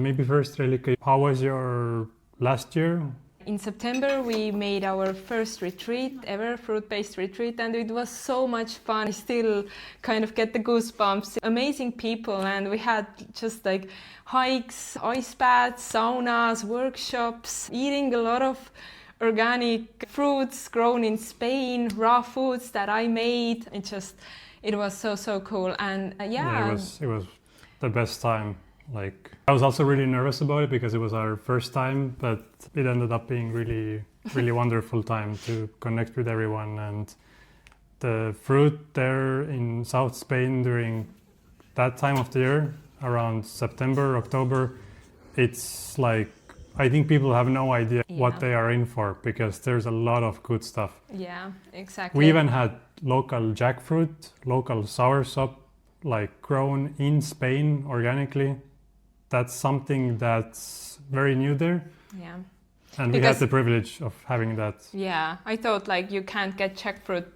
Maybe first, Reelyka, how was your last year? In September, we made our first retreat ever, fruit-based retreat, and it was so much fun. I still kind of get the goosebumps. Amazing people, and we had just like hikes, ice baths, saunas, workshops, eating a lot of organic fruits grown in Spain, raw foods that I made. It was so cool, and Yeah, it was the best time. Like, I was also really nervous about it because it was our first time, but it ended up being really wonderful time to connect with everyone. And the fruit there in South Spain during that time of the year, around September, October, it's like, I think people have no idea what they are in for, because there's a lot of good stuff. Yeah, exactly. We even had local jackfruit, local soursop, like grown in Spain organically. That's something that's very new there. Yeah. And we had the privilege of having that. Yeah, I thought like you can't get jackfruit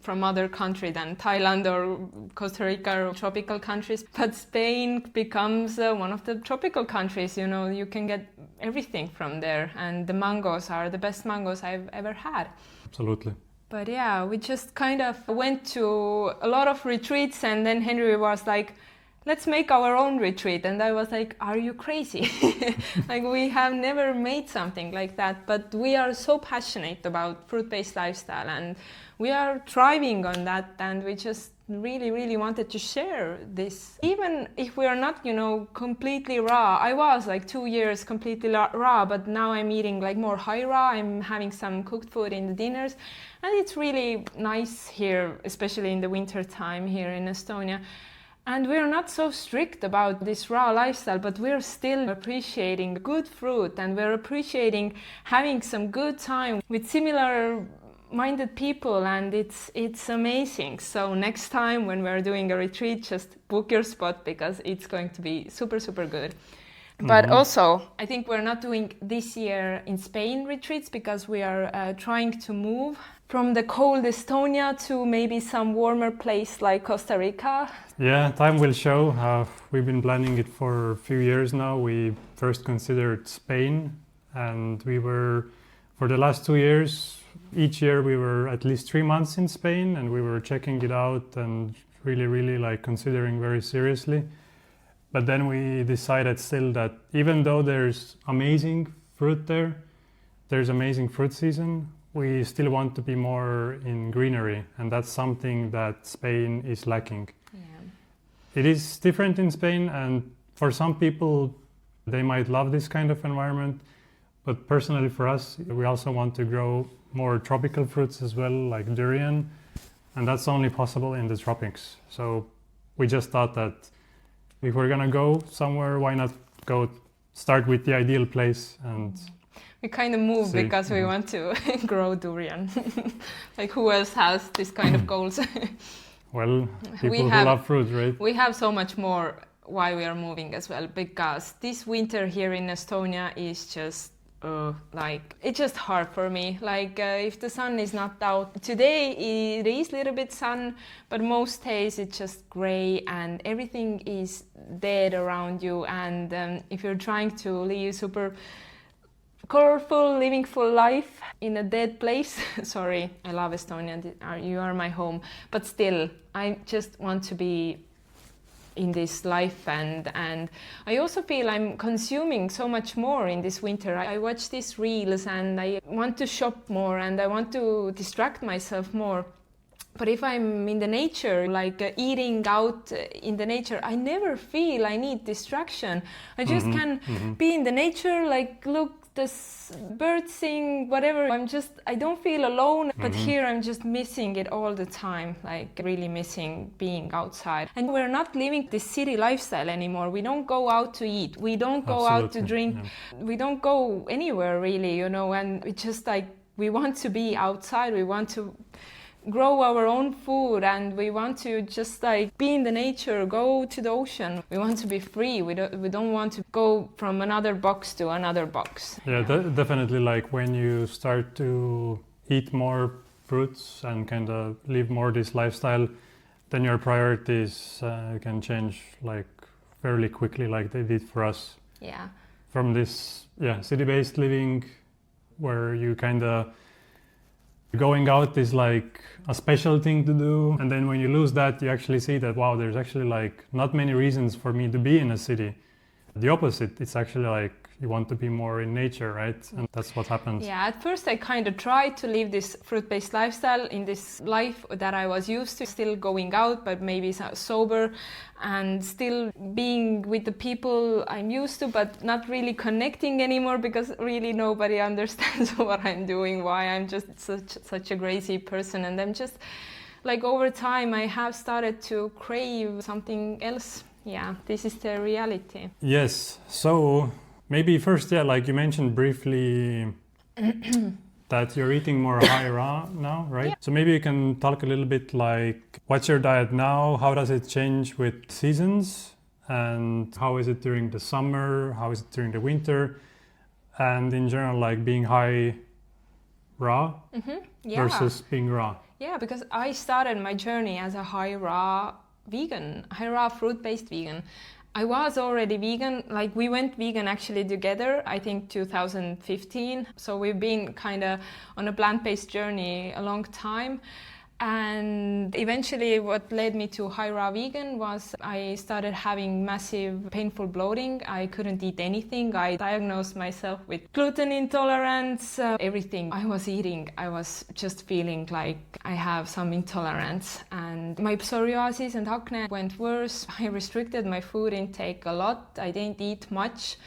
from other country than Thailand or Costa Rica or tropical countries. But Spain becomes one of the tropical countries, you know, you can get everything from there. And the mangoes are the best mangoes I've ever had. Absolutely. But yeah, we just kind of went to a lot of retreats, and then Henry was like, let's make our own retreat. And I was like, are you crazy? Like, we have never made something like that, but we are so passionate about fruit-based lifestyle, and we are thriving on that, and we just really wanted to share this. Even if we are not, you know, completely raw. I was like 2 years completely raw, but now I'm eating like more high raw. I'm having some cooked food in the dinners, and it's really nice here, especially in the winter time here in Estonia. And we're not so strict about this raw lifestyle, but we're still appreciating good fruit, and we're appreciating having some good time with similar minded people, and it's amazing. So next time when we're doing a retreat, just book your spot, because it's going to be super good. But also, I think we're not doing this year in Spain retreats, because we are trying to move from the cold Estonia to maybe some warmer place like Costa Rica. Yeah, time will show. We've been planning it for a few years now. We first considered Spain, and we were, for the last 2 years, each year we were at least 3 months in Spain, and we were checking it out and really like considering very seriously. But then we decided still that even though there's amazing fruit there, there's amazing fruit season, we still want to be more in greenery, and that's something that Spain is lacking. Yeah. It is different in Spain, and for some people, they might love this kind of environment. But personally for us, we also want to grow more tropical fruits as well, like durian, and that's only possible in the tropics. So we just thought that if we're gonna go somewhere, why not start with the ideal place? And we kind of moved because we want to grow durian. Like, who else has this kind of goals? Well, people who love fruit, right? We have so much more why we are moving as well, because this winter here in Estonia is just it's just hard for me. Like, if the sun is not out today, it is a little bit sun, but most days it's just gray and everything is dead around you. And if you're trying to live super colorful, living full life in a dead place. Sorry, I love Estonia, you are my home, but still, I just want to be in this life, and I also feel I'm consuming so much more in this winter. I watch these reels and I want to shop more and I want to distract myself more. But if I'm in the nature, like eating out in the nature, I never feel I need distraction. I just can be in the nature, like look, this bird sing, whatever. I don't feel alone, but here I'm just missing it all the time, like really missing being outside. And we're not living this city lifestyle anymore. We don't go out to eat. We don't go out to drink. Yeah. We don't go anywhere really, you know, and it's just like, we want to be outside. We want to grow our own food, and we want to just like be in the nature, go to the ocean. We want to be free. We don't want to go from another box to another box. Yeah, definitely. Like when you start to eat more fruits and kind of live more this lifestyle, then your priorities can change like fairly quickly, like they did for us. Yeah. From this, city-based living, where you kind of going out is like a special thing to do, and then when you lose that, you actually see that, wow, there's actually like not many reasons for me to be in a city. The opposite, it's actually like you want to be more in nature, right? And that's what happens. Yeah, at first I kind of tried to live this fruit-based lifestyle in this life that I was used to, still going out, but maybe sober, and still being with the people I'm used to, but not really connecting anymore, because really nobody understands what I'm doing, why I'm just such a crazy person. And I'm just like, over time I have started to crave something else. Yeah, this is the reality. Yes, so maybe first, like you mentioned briefly that you're eating more high raw now, right? Yeah. So maybe you can talk a little bit like, what's your diet now? How does it change with seasons? And how is it during the summer? How is it during the winter? And in general, like being high raw versus being raw. Yeah, because I started my journey as a high raw fruit-based vegan. I was already vegan, like we went vegan actually together, I think 2015. So we've been kind of on a plant-based journey a long time. And eventually what led me to high raw vegan was I started having massive painful bloating. I couldn't eat anything. I diagnosed myself with gluten intolerance. Everything I was eating, I was just feeling like I have some intolerance. And my psoriasis and acne went worse. I restricted my food intake a lot. I didn't eat much.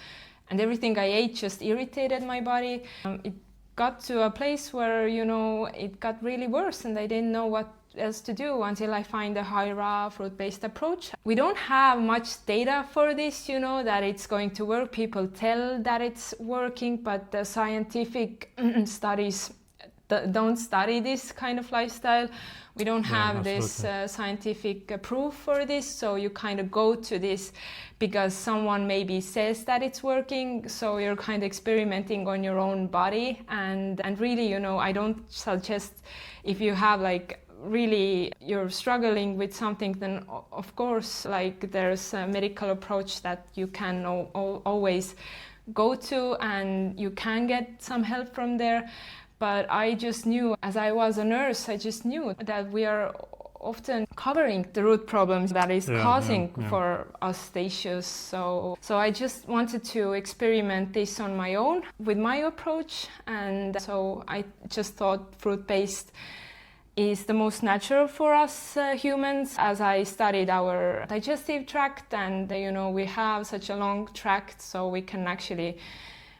And everything I ate just irritated my body. It got to a place where, it got really worse, and I didn't know what else to do until I find a high raw fruit-based approach. We don't have much data for this, that it's going to work. People tell that it's working, but the scientific studies don't study this kind of lifestyle. We don't have this scientific proof for this, so you kind of go to this because someone maybe says that it's working, so you're kind of experimenting on your own body. And really, I don't suggest, if you have you're struggling with something, then of course, there's a medical approach that you can always go to, and you can get some help from there. But I just knew, as I was a nurse, I just knew that we are often covering the root problems that is causing for us the issues. So I just wanted to experiment this on my own with my approach. And so I just thought fruit-based is the most natural for us humans. As I studied our digestive tract, and we have such a long tract, so we can actually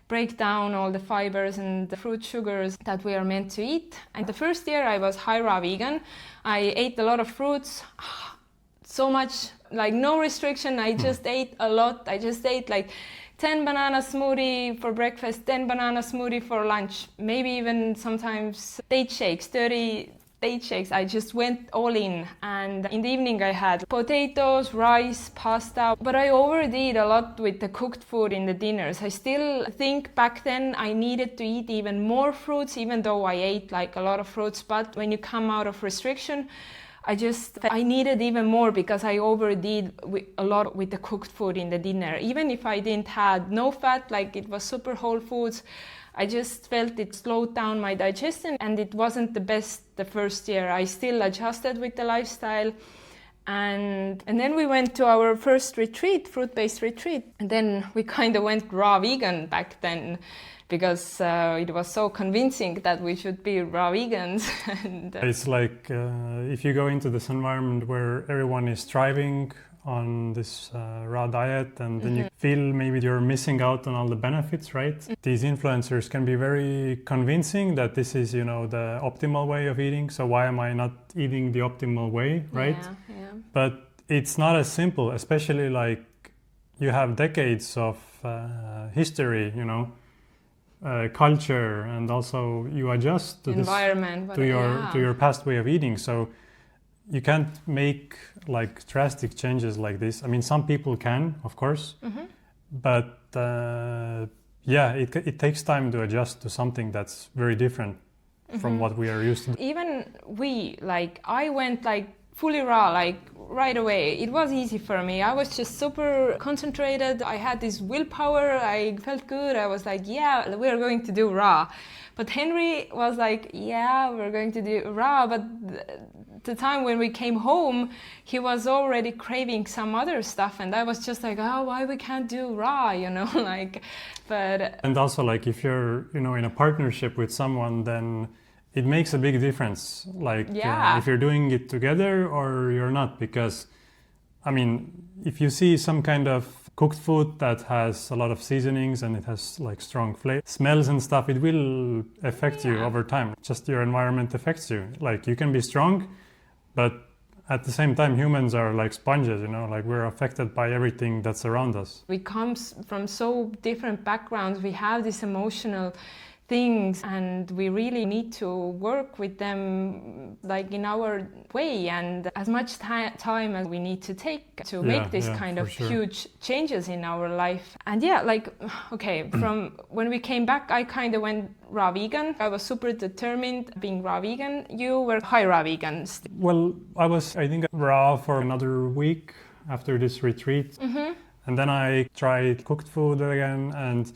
break down all the fibers and the fruit sugars that we are meant to eat. And the first year I was high raw vegan. I ate a lot of fruits, so much, no restriction. I just ate a lot. I just ate 10 banana smoothie for breakfast, 10 banana smoothie for lunch, maybe even sometimes date shakes, 30 date shakes. I just went all in, and in the evening I had potatoes, rice, pasta, but I overdid a lot with the cooked food in the dinners. I still think back then I needed to eat even more fruits, even though I ate a lot of fruits. But when you come out of restriction, I needed even more, because I overdid a lot with the cooked food in the dinner. Even if I didn't have no fat, it was super whole foods, I just felt it slowed down my digestion, and it wasn't the best the first year. I still adjusted with the lifestyle. And then we went to our first retreat, fruit-based retreat. And then we kind of went raw vegan back then, because it was so convincing that we should be raw vegans. And, it's like if you go into this environment where everyone is thriving on this raw diet, and then you feel maybe you're missing out on all the benefits, right? These influencers can be very convincing that this is, the optimal way of eating. So why am I not eating the optimal way, right? Yeah. But it's not as simple, especially you have decades of history, culture, and also you adjust to environment, to your past way of eating. So you can't make drastic changes like this. I mean, some people can, of course, but it takes time to adjust to something that's very different from what we are used to. Even I went fully raw, right away. It was easy for me. I was just super concentrated. I had this willpower. I felt good. I was like, yeah, we're going to do raw. But Henry was like, yeah, we're going to do raw. But the time when we came home, he was already craving some other stuff. And I was just like, oh, why we can't do raw, you know, like, but... And also, like, if you're, you know, in a partnership with someone, then it makes a big difference. Like, if you're doing it together or you're not, because, I mean, if you see some kind of cooked food that has a lot of seasonings and it has like strong flavor, smells and stuff, it will affect you over time. Just your environment affects you. Like, you can be strong, but at the same time, humans are like sponges, you know, like we're affected by everything that's around us. We come from so different backgrounds. We have this emotional things and we really need to work with them like in our way, and as much time as we need to take to make this kind of huge changes in our life. And okay, from when we came back, I kind of went raw vegan. I was super determined being raw vegan. You were high raw vegan. Well, I think raw for another week after this retreat. And then I tried cooked food again, and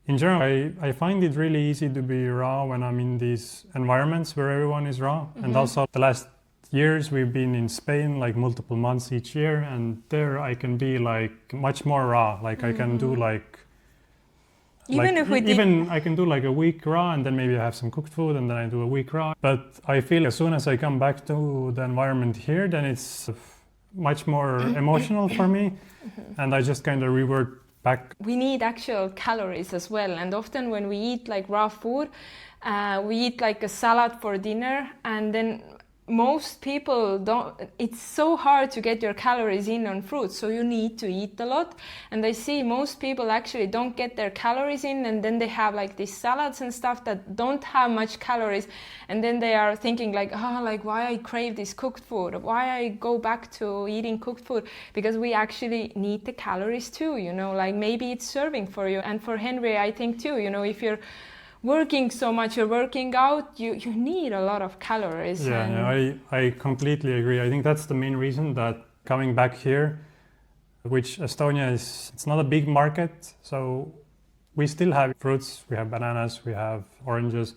in general, I find it really easy to be raw when I'm in these environments where everyone is raw. And also the last years we've been in Spain like multiple months each year, and there I can be like much more raw. Like I can do I can do like a week raw, and then maybe I have some cooked food, and then I do a week raw. But I feel as soon as I come back to the environment here, then it's much more emotional for me, and I just kind of revert back. We need actual calories as well, and often when we eat like raw food, we eat like a salad for dinner, and then most people don't. It's so hard to get your calories in on fruits, so you need to eat a lot. And I see most people actually don't get their calories in, and then they have like these salads and stuff that don't have much calories, and then they are thinking like, why I crave this cooked food, why I go back to eating cooked food, because we actually need the calories too, you know, like maybe it's serving for you. And for Henry, I think too, you know, if you're working so much, you're working out, you need a lot of calories. I completely agree. I think that's the main reason that coming back here, which Estonia it's not a big market, so we still have fruits, we have bananas, we have oranges,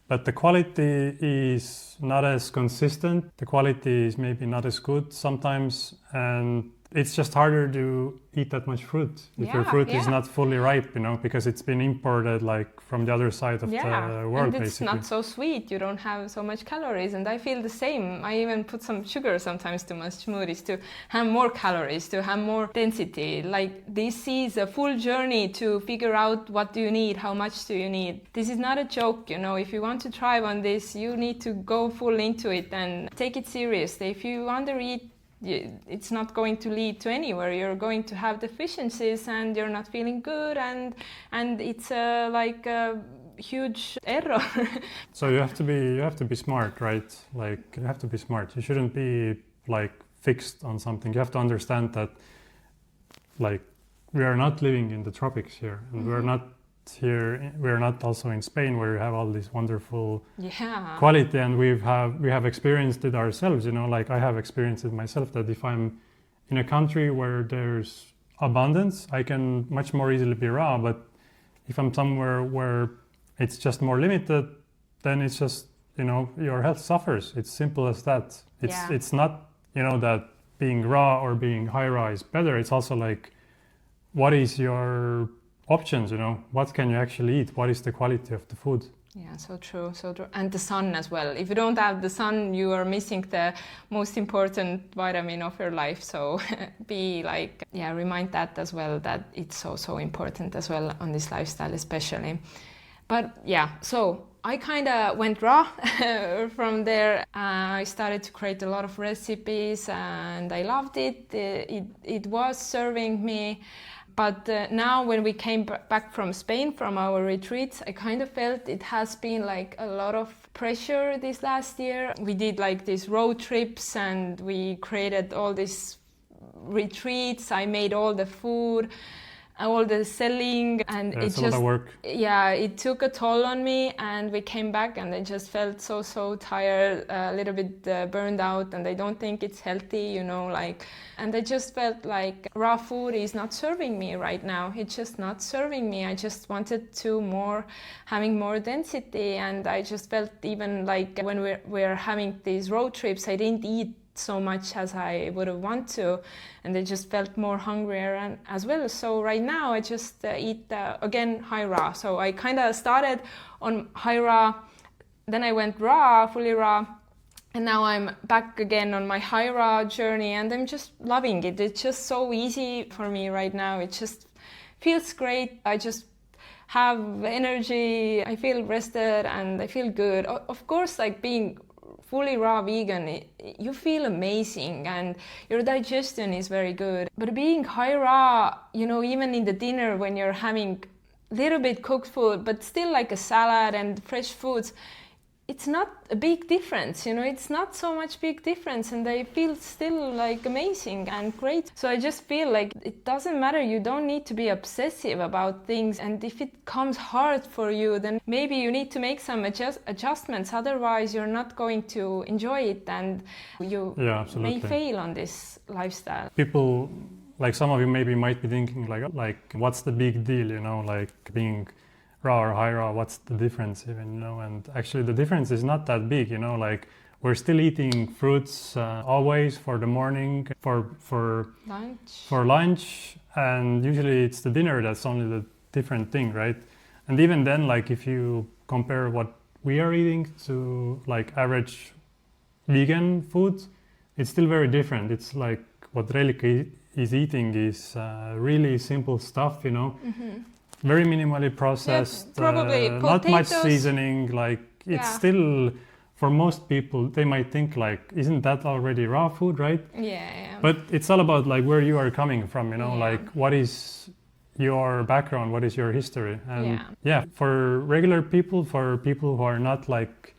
but the quality is not as consistent. The quality is maybe not as good sometimes, and it's just harder to eat that much fruit if your fruit is not fully ripe, you know, because it's been imported like from the other side of the world, and it's basically. not so sweet. You don't have so much calories, and I feel the same. I even put some sugar sometimes to my smoothies to have more calories, to have more density. Like, this is a full journey to figure out what do you need, how much do you need. This is not a joke, you know. If you want to thrive on this, you need to go full into it and take it seriously. If you undereat, it's not going to lead to anywhere. You're going to have deficiencies and you're not feeling good, and it's like a huge error. So you have to be smart, right? Like, you have to be smart. You shouldn't be like fixed on something. You have to understand that like we are not living in the tropics here, and we're not also in Spain where you have all this wonderful quality, and we have experienced it ourselves, you know, like I have experienced it myself, that if I'm in a country where there's abundance, I can much more easily be raw. But if I'm somewhere where it's just more limited, then it's just, you know, your health suffers. It's simple as that. It's not, you know, that being raw or being high raw is better. It's also like, what is your options, you know, what can you actually eat, what is the quality of the food. So true. And the sun as well. If you don't have the sun, you are missing the most important vitamin of your life. So remind that as well, that it's so important as well on this lifestyle especially. But so I kind of went raw from there. I started to create a lot of recipes and I loved it. It was serving me. But now when we came back from Spain, from our retreats, I kind of felt it has been like a lot of pressure this last year. We did like these road trips and we created all these retreats. I made all the food. all the selling, and Yeah, it it's a just lot of work. yeah, it took a toll on me, and we came back and I just felt so tired, a little bit burned out, and I don't think it's healthy, you know, like, and I just felt like raw food is not serving me right now. It's just not serving me. I just wanted to having more density, and I just felt even like when we're having these road trips, I didn't eat so much as I would have want to, and I just felt more hungrier and as well. So right now I just eat again high raw. So I kind of started on high raw, then I went raw, fully raw, and now I'm back again on my high raw journey, and I'm just loving it. It's just so easy for me right now. It just feels great. I just have energy, I feel rested, and I feel good. Of course, like being fully raw vegan, you feel amazing and your digestion is very good. But being high raw, you know, even in the dinner when you're having little bit cooked food, but still like a salad and fresh foods, it's not a big difference, you know, it's not so much big difference, and I feel still like amazing and great. So I just feel like it doesn't matter, you don't need to be obsessive about things, and if it comes hard for you, then maybe you need to make some adjustments, otherwise you're not going to enjoy it, and you may fail on this lifestyle. People, like some of you maybe might be thinking like what's the big deal, you know, like being raw or high raw, what's the difference even, you know? And actually the difference is not that big, you know, like we're still eating fruits always for the morning, for lunch, and usually it's the dinner that's only the different thing, right? And even then, like if you compare what we are eating to like average vegan food, it's still very different. It's like what Reelyka is eating is really simple stuff, you know. Mm-hmm. Very minimally processed, probably not much seasoning, like it's still, for most people, they might think like, isn't that already raw food, right? Yeah. But it's all about like where you are coming from, you know, like what is your background, what is your history? And for regular people, for people who are not like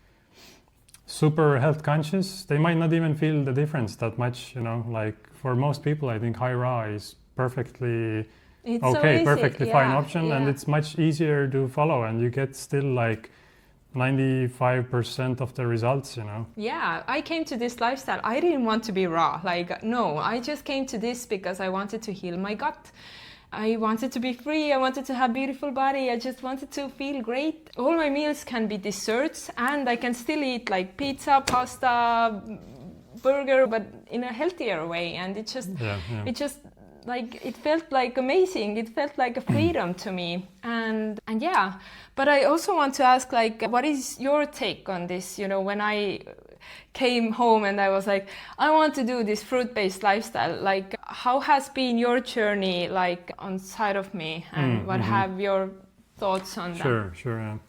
super health conscious, they might not even feel the difference that much, you know, like for most people, I think high raw is perfectly perfectly fine option, and it's much easier to follow, and you get still like 95% of the results, you know. Yeah, I came to this lifestyle, I didn't want to be raw, like no, I just came to this because I wanted to heal my gut. I wanted to be free, I wanted to have beautiful body, I just wanted to feel great. All my meals can be desserts, and I can still eat like pizza, pasta, burger, but in a healthier way, and it just like it felt like amazing, it felt like a freedom to me, and but I also want to ask, like, what is your take on this? You know, when I came home and I was like, I want to do this fruit-based lifestyle, like how has been your journey like on side of me, and what have your thoughts on that? Sure.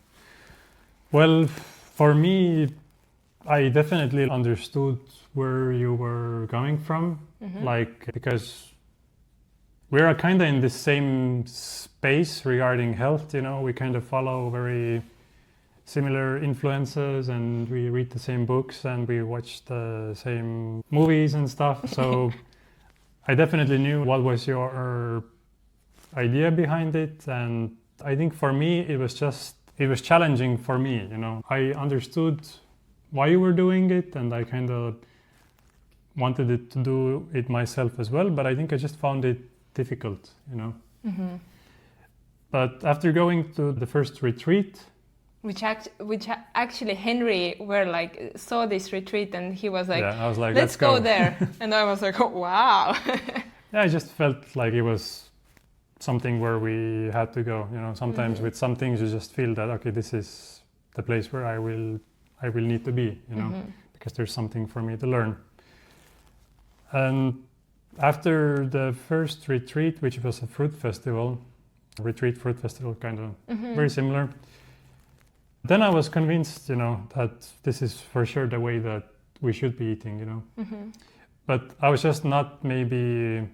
Well, for me, I definitely understood where you were coming from, like, because we're kind of in the same space regarding health, you know, we kind of follow very similar influences, and we read the same books, and we watch the same movies and stuff. So I definitely knew what was your idea behind it. And I think for me, it was challenging for me, you know. I understood why you were doing it, and I kind of wanted to do it myself as well, but I think I just found it difficult, you know. But after going to the first retreat, which actually Henry saw this retreat, and he was like, I was like, let's go there. And I was like, oh wow. I just felt like it was something where we had to go, you know. Sometimes with some things you just feel that, okay, this is the place where I will need to be, you know, because there's something for me to learn. And after the first retreat, which was a fruit festival kind of very similar, then I was convinced, you know, that this is for sure the way that we should be eating, you know. But I was just not maybe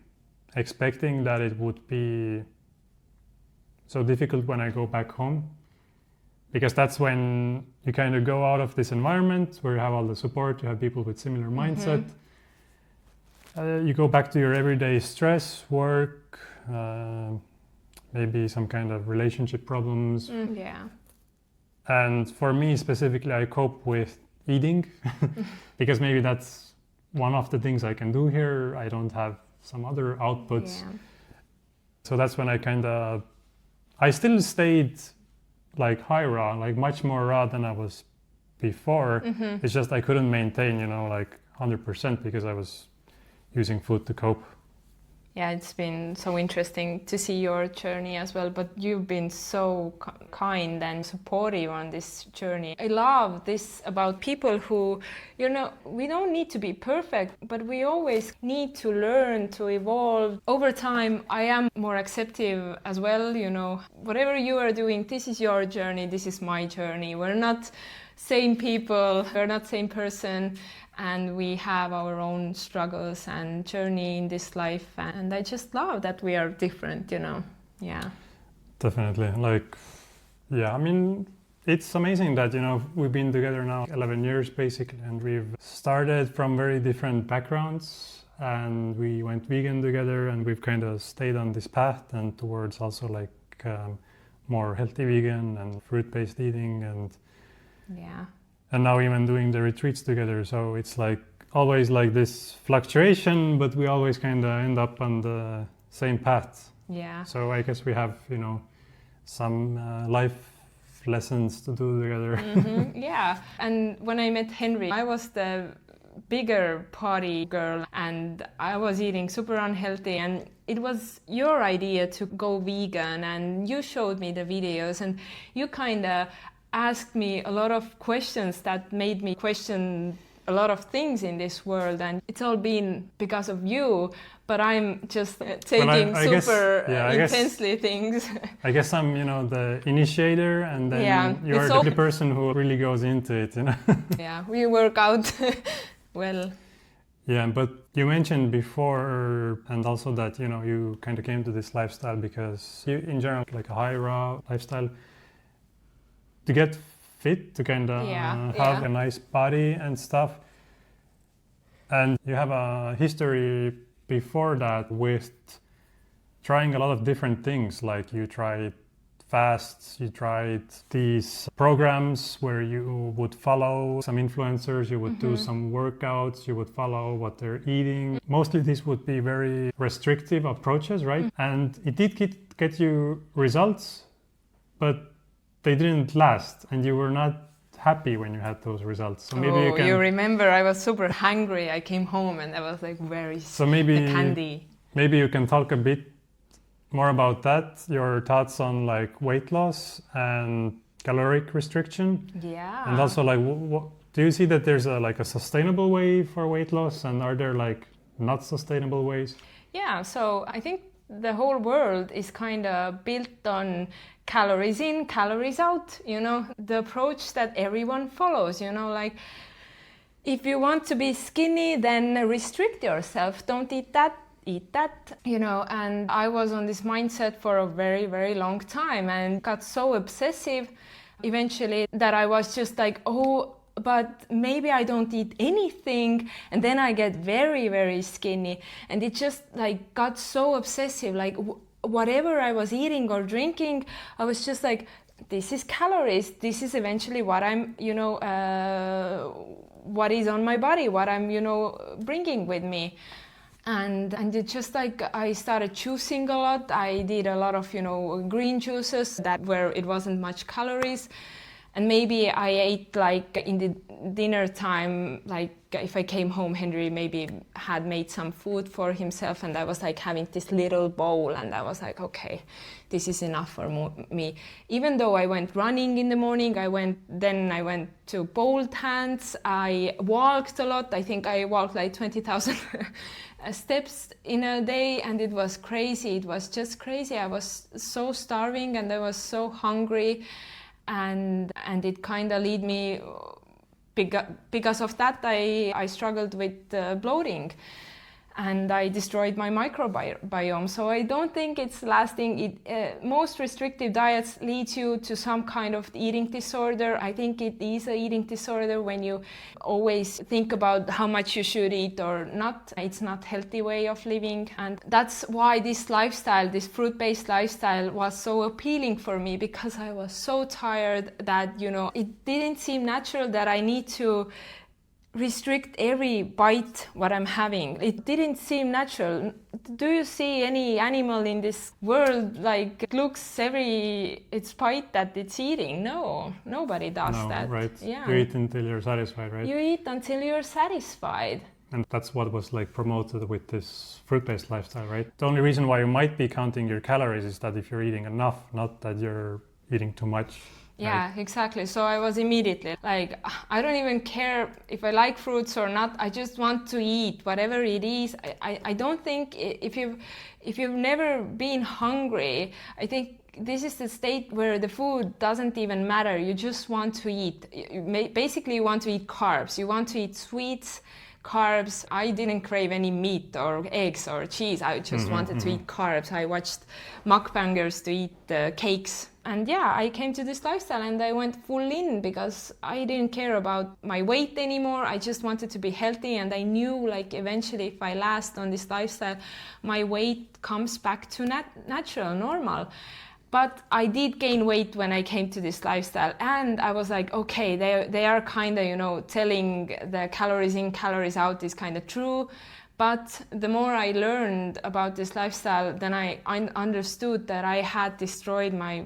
expecting that it would be so difficult when I go back home, because that's when you kind of go out of this environment where you have all the support, you have people with similar mindset. You go back to your everyday stress, work, maybe some kind of relationship problems. Yeah. And for me specifically, I cope with eating because maybe that's one of the things I can do here. I don't have some other outputs. Yeah. So that's when I still stayed like high raw, like much more raw than I was before. It's just I couldn't maintain, like 100% because I was using food to cope. Yeah, it's been so interesting to see your journey as well, but you've been so kind and supportive on this journey. I love this about people who, we don't need to be perfect, but we always need to learn to evolve. Over time, I am more accepting as well, whatever you are doing, this is your journey, this is my journey. We're not same people, we're not same person. And we have our own struggles and journey in this life. And I just love that we are different, Yeah. Definitely. I mean, it's amazing that, we've been together now 11 years basically. And we've started from very different backgrounds. And we went vegan together and we've kind of stayed on this path and towards also more healthy vegan and fruit-based eating and now even doing the retreats together. So it's always this fluctuation, but we always kind of end up on the same path. Yeah. So I guess we have, some life lessons to do together. Yeah. And when I met Henry, I was the bigger party girl and I was eating super unhealthy, and it was your idea to go vegan, and you showed me the videos and you kind of asked me a lot of questions that made me question a lot of things in this world, and it's all been because of you, but I'm just taking intensely things. I guess I'm, the initiator, and then you're the person who really goes into it, Yeah, we work out well. Yeah, but you mentioned before, and also that, you kind of came to this lifestyle because you, in general, like a high raw lifestyle, to get fit, to kind of have a nice body and stuff. And you have a history before that with trying a lot of different things. Like you tried fasts, you tried these programs where you would follow some influencers, you would do some workouts, you would follow what they're eating. Mostly these would be very restrictive approaches, right? And it did get you results, but they didn't last, and you were not happy when you had those results. So maybe you remember I was super hungry. I came home and I was like, where is the candy? Maybe you can talk a bit more about that, your thoughts on weight loss and caloric restriction. Yeah. And also do you see that there's a sustainable way for weight loss, and are there not sustainable ways? Yeah, so I think the whole world is kind of built on calories in, calories out, the approach that everyone follows, if you want to be skinny, then restrict yourself, don't eat that, and I was on this mindset for a very, very long time and got so obsessive eventually that I was just but maybe I don't eat anything, and then I get very, very skinny, and it just got so obsessive, whatever I was eating or drinking, I was just this is calories, this is eventually what I'm, what is on my body, what I'm, bringing with me. And it just I started choosing a lot. I did a lot of, green juices where it wasn't much calories. And maybe I ate in the dinner time, if I came home, Henry maybe had made some food for himself, and I was having this little bowl, and I was okay, this is enough for me. Even though I went running in the morning, I went to pole dance, I walked a lot. I think I walked 20,000 steps in a day, and it was crazy. It was just crazy. I was so starving and I was so hungry. And it kind of led me, because of that I struggled with bloating. and I destroyed my microbiome. So I don't think it's lasting. Most restrictive diets lead you to some kind of eating disorder. I think it is an eating disorder when you always think about how much you should eat or not. It's not a healthy way of living. And that's why this lifestyle, this fruit-based lifestyle, was so appealing for me, because I was so tired that, it didn't seem natural that I need to restrict every bite what I'm having. It didn't seem natural. Do you see any animal in this world looks its bite that it's eating? No, nobody does that. Right. Yeah. You eat until you're satisfied, right? You eat until you're satisfied. And that's what was promoted with this fruit-based lifestyle, right? The only reason why you might be counting your calories is that if you're eating enough, not that you're eating too much. Yeah, right? Exactly. So I was immediately I don't even care if I like fruits or not. I just want to eat whatever it is. I don't think if you've never been hungry, I think this is the state where the food doesn't even matter. You just want to eat. Basically, you want to eat carbs. You want to eat sweets, carbs. I didn't crave any meat or eggs or cheese. I just wanted to eat carbs. I watched mukbangers to eat cakes. And yeah, I came to this lifestyle and I went full in because I didn't care about my weight anymore. I just wanted to be healthy, and I knew eventually if I last on this lifestyle, my weight comes back to natural, normal. But I did gain weight when I came to this lifestyle, and I was like, okay, they are kind of, telling the calories in, calories out is kind of true. But the more I learned about this lifestyle, then I understood that I had destroyed my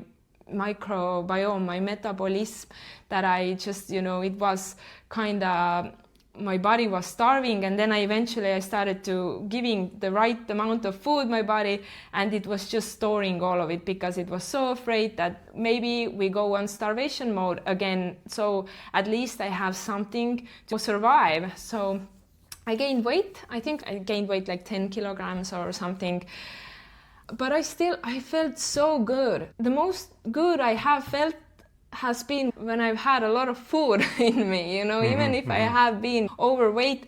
microbiome, my metabolism, that I just, it was kind of, my body was starving, and then I started to giving the right amount of food my body, and it was just storing all of it because it was so afraid that maybe we go on starvation mode again. So at least I have something to survive. So I gained weight. I think I gained weight 10 kilograms or something. But I felt so good. The most good I have felt has been when I've had a lot of food in me, even if I have been overweight,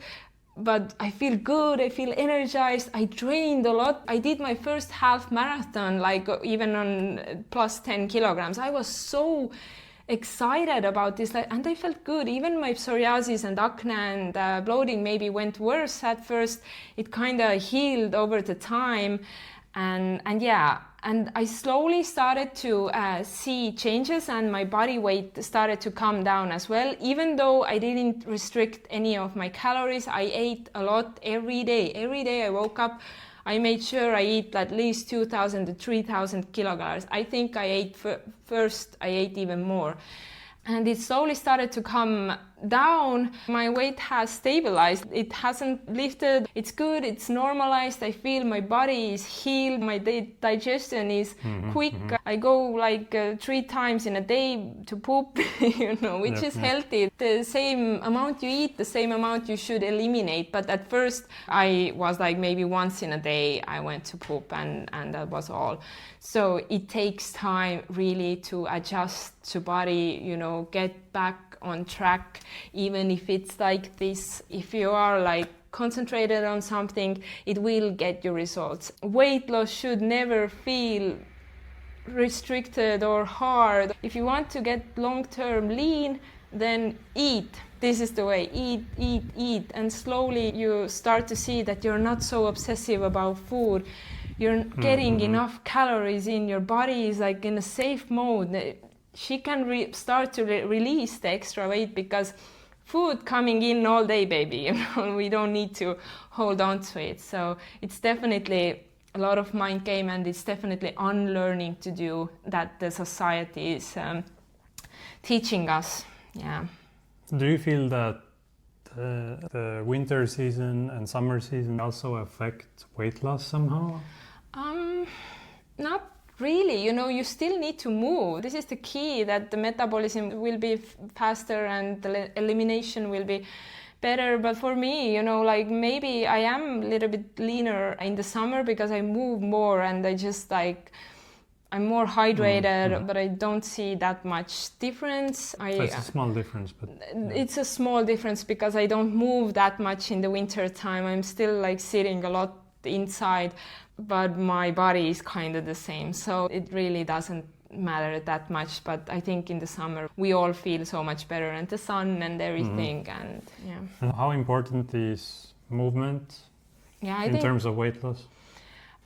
but I feel good, I feel energized, I trained a lot. I did my first half marathon, even on plus 10 kilograms. I was so excited about this, and I felt good. Even my psoriasis and acne and bloating maybe went worse at first. It kind of healed over the time. And I slowly started to see changes, and my body weight started to come down as well. Even though I didn't restrict any of my calories, I ate a lot every day. Every day I woke up, I made sure I eat at least 2,000 to 3,000 kilocalories. I think I ate first, I ate even more. And it slowly started to come down. My weight has stabilized. It hasn't lifted. It's good. It's normalized. I feel my body is healed. My digestion is quick. I go 3 times in a day to poop, which is healthy. The same amount you eat, the same amount you should eliminate. But at first, I was maybe once in a day I went to poop, and that was all. So it takes time really to adjust to body, get back on track, even if it's like this. If you are concentrated on something, it will get you results. Weight loss should never feel restricted or hard. If you want to get long-term lean, then eat. This is the way. Eat. And slowly you start to see that you're not so obsessive about food. You're getting enough calories in. Your body is in a safe mode. She can start to release the extra weight because food coming in all day, baby. We don't need to hold on to it. So it's definitely a lot of mind game, and it's definitely unlearning to do that the society is teaching us. Yeah. Do you feel that the winter season and summer season also affect weight loss somehow? Not really. You still need to move. This is the key, that the metabolism will be faster and the elimination will be better. But for me, maybe I am a little bit leaner in the summer because I move more, and I just I'm more hydrated, but I don't see that much difference. So it's a small difference, but it's a small difference because I don't move that much in the winter time. I'm still like sitting a lot inside, but my body is kind of the same. So it really doesn't matter that much. But I think in the summer we all feel so much better, and the sun and everything. And And how important is movement in terms of weight loss?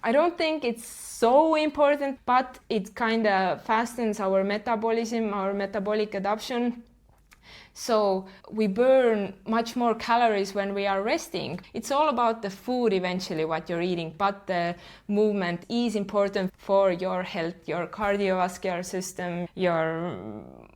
I don't think it's so important, but it kind of fastens our metabolism, our metabolic adaptation. So we burn much more calories when we are resting. It's all about the food eventually, what you're eating, but the movement is important for your health, your cardiovascular system, your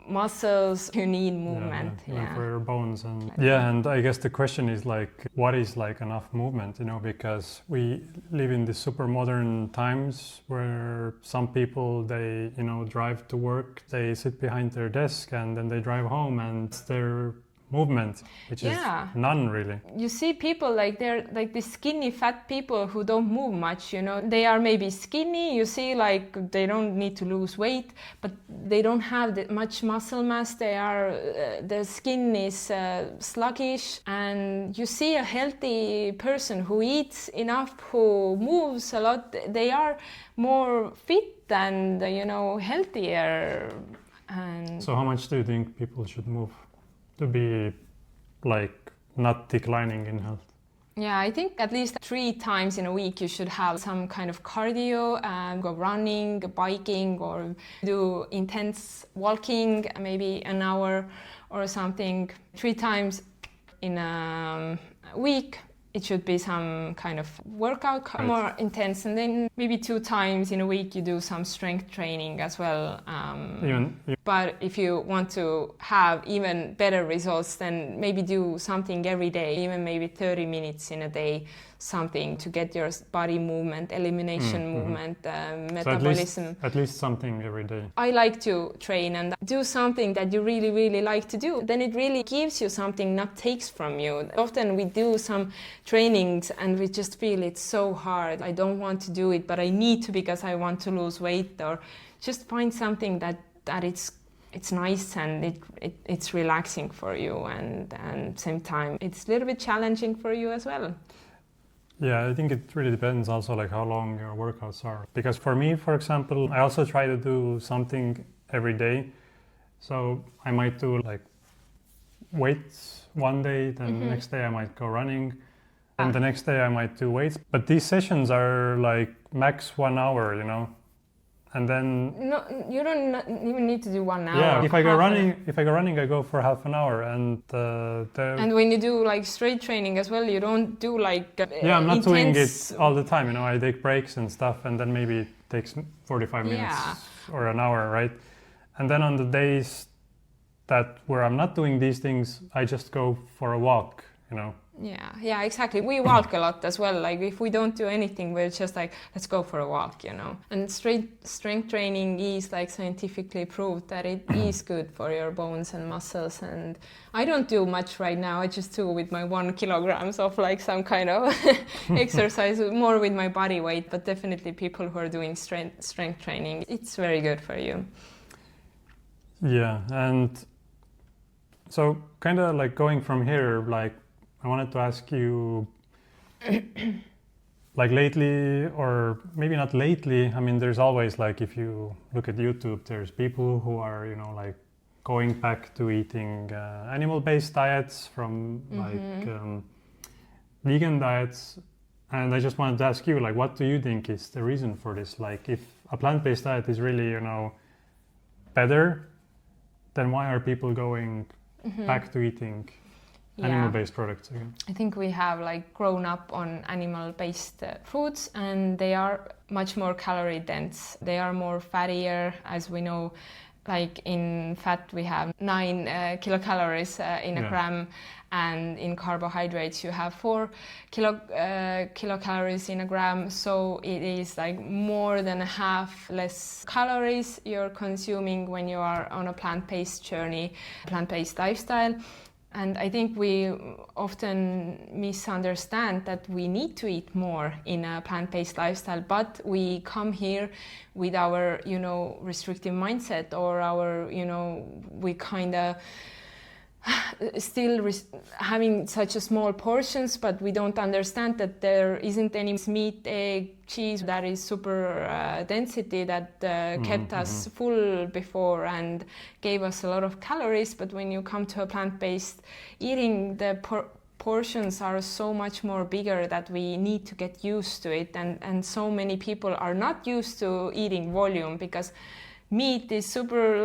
muscles. You need movement. For your bones. And I guess the question is like, what is like enough movement, because we live in these super modern times where some people, they, drive to work, they sit behind their desk and then they drive home and their movement, which is none really. You see people like they're like the skinny fat people who don't move much, they are maybe skinny, you see like they don't need to lose weight, but they don't have that much muscle mass. The skin is sluggish, and you see a healthy person who eats enough, who moves a lot, they are more fit and healthier. And so how much do you think people should move to be like not declining in health? Yeah, I think at least 3 times in a week you should have some kind of cardio, go running, biking, or do intense walking, maybe an hour or something. 3 times in a week it should be some kind of workout, more intense, and then maybe 2 times in a week you do some strength training as well. But if you want to have even better results, then maybe do something every day, even maybe 30 minutes in a day, something to get your body movement, elimination movement, metabolism. So at least something every day. I like to train and do something that you really, really like to do. Then it really gives you something, not takes from you. Often we do some trainings and we just feel it's so hard. I don't want to do it, but I need to because I want to lose weight. Or just find something that it's nice and it's relaxing for you, and same time it's a little bit challenging for you as well. Yeah, I think it really depends also like how long your workouts are. Because for me, for example, I also try to do something every day. So I might do like weights one day, then the next day I mimight go running, and the next day I might do weights. But these sessions are like max 1 hour, and then no, you don't even need to do 1 hour. Yeah, if I go running, I go for half an hour, and and when you do like straight training as well, you don't do like I'm not doing it all the time. I take breaks and stuff, and then maybe it takes 45 minutes or an hour, right? And then on the days where I'm not doing these things, I just go for a walk, Yeah, exactly. We walk a lot as well. Like if we don't do anything, we're just like, let's go for a walk, And strength training is like scientifically proved that it is good for your bones and muscles. And I don't do much right now. I just do with my 1 kilograms of like some kind of exercise, more with my body weight. But definitely people who are doing strength training, it's very good for you. Yeah, and so kind of like going from here, like I wanted to ask you, like lately, or maybe not lately, I mean, there's always like, if you look at YouTube, there's people who are, like going back to eating animal-based diets from like vegan diets. And I just wanted to ask you, like, what do you think is the reason for this? Like, if a plant-based diet is really, better, then why are people going back to eating animal-based products again? I think we have like grown up on animal-based foods, and they are much more calorie dense. They are more fattier, as we know. Like in fat, we have 9 kilocalories in a gram, and in carbohydrates, you have 4 kilocalories in a gram. So it is like more than half less calories you're consuming when you are on a plant-based journey, plant-based lifestyle. And I think we often misunderstand that we need to eat more in a plant-based lifestyle, but we come here with our, restrictive mindset, or our, we kind of still having such a small portions, but we don't understand that there isn't any meat, egg, cheese that is super density that kept us full before and gave us a lot of calories. But when you come to a plant-based eating, the portions are so much more bigger that we need to get used to it, and so many people are not used to eating volume, because meat is super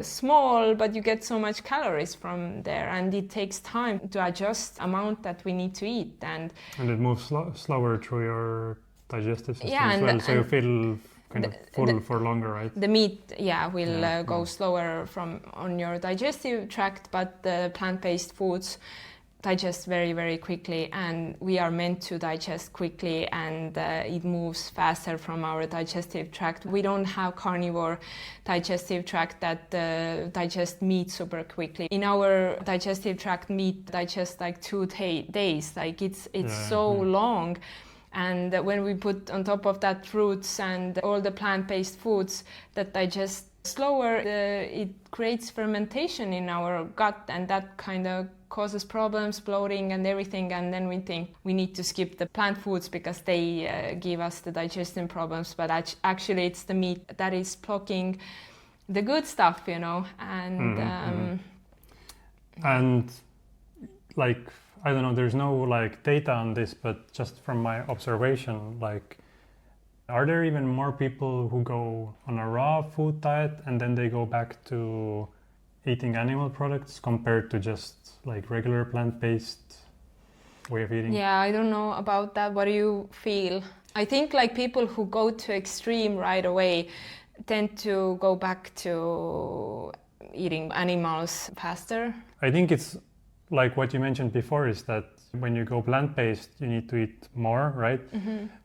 small, but you get so much calories from there, and it takes time to adjust amount that we need to eat, and it moves slower through your digestive system yeah, as well, so you feel kind of full for longer, right? The meat, will go slower on your digestive tract, but the plant-based foods digest very, very quickly, and we are meant to digest quickly, and it moves faster from our digestive tract. We don't have carnivore digestive tract that digest meat super quickly. In our digestive tract, meat digests like 2 days. Like it's so long. And when we put on top of that fruits and all the plant-based foods that digest slower, it creates fermentation in our gut, and that kind of causes problems, bloating and everything, and then we think we need to skip the plant foods because they give us the digestion problems, but actually it's the meat that is blocking the good stuff, and and like, I don't know, there's no data on this, but just from my observation, are there even more people who go on a raw food diet and then they go back to eating animal products compared to just regular plant-based way of eating? Yeah, I don't know about that. What do you feel? I think people who go to extreme right away tend to go back to eating animals faster. I think it's like what you mentioned before, is that when you go plant-based, you need to eat more, right?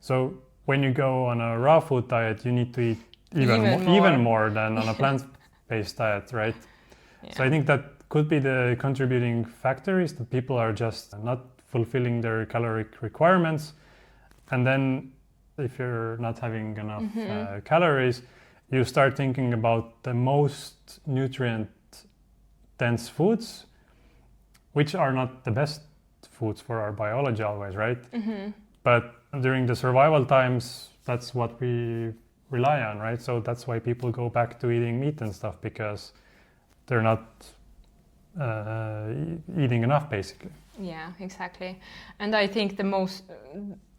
So when you go on a raw food diet, you need to eat even more than on a plant-based diet, right? Yeah. So I think that could be the contributing factor, is that people are just not fulfilling their caloric requirements. And then if you're not having enough calories, you start thinking about the most nutrient-dense foods, which are not the best foods for our biology always, right? But during the survival times, that's what we rely on, right? So that's why people go back to eating meat and stuff, because they're not eating enough, basically. Yeah, exactly. And I think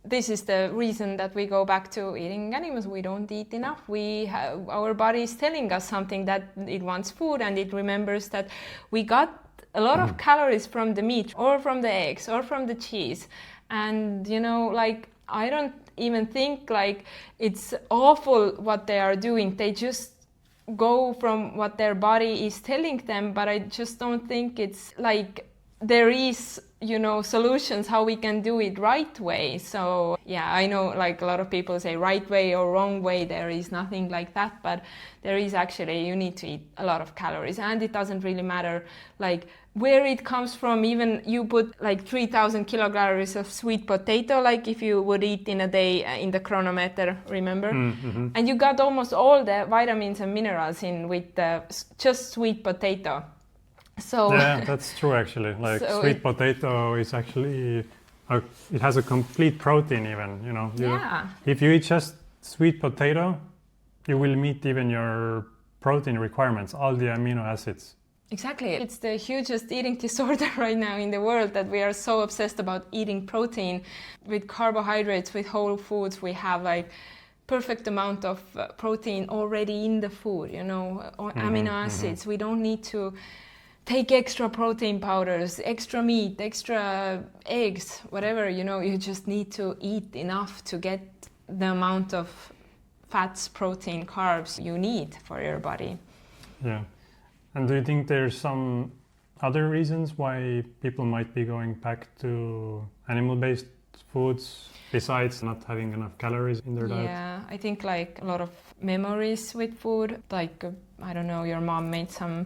this is the reason that we go back to eating animals. We don't eat enough. Our body is telling us something, that it wants food, and it remembers that we got a lot of calories from the meat, or from the eggs, or from the cheese. And I don't even think it's awful what they are doing. They just go from what their body is telling them, but I just don't think it's there is solutions how we can do it right way. So yeah, I know a lot of people say right way or wrong way. There is nothing like that, but there is actually, you need to eat a lot of calories, and it doesn't really matter where it comes from. Even you put 3,000 kilocalories of sweet potato, if you would eat in a day in the chronometer, remember? And you got almost all the vitamins and minerals in with just sweet potato. So yeah, that's true actually. Sweet potato is actually, it has a complete protein even, If you eat just sweet potato, you will meet even your protein requirements, all the amino acids. Exactly. It's the hugest eating disorder right now in the world, that we are so obsessed about eating protein. With carbohydrates, with whole foods, we have perfect amount of protein already in the food, amino acids. We don't need to take extra protein powders, extra meat, extra eggs, whatever, you just need to eat enough to get the amount of fats, protein, carbs you need for your body. Yeah. And do you think there's some other reasons why people might be going back to animal-based foods besides not having enough calories in their diet? Yeah, I think a lot of memories with food. I don't know, your mom made some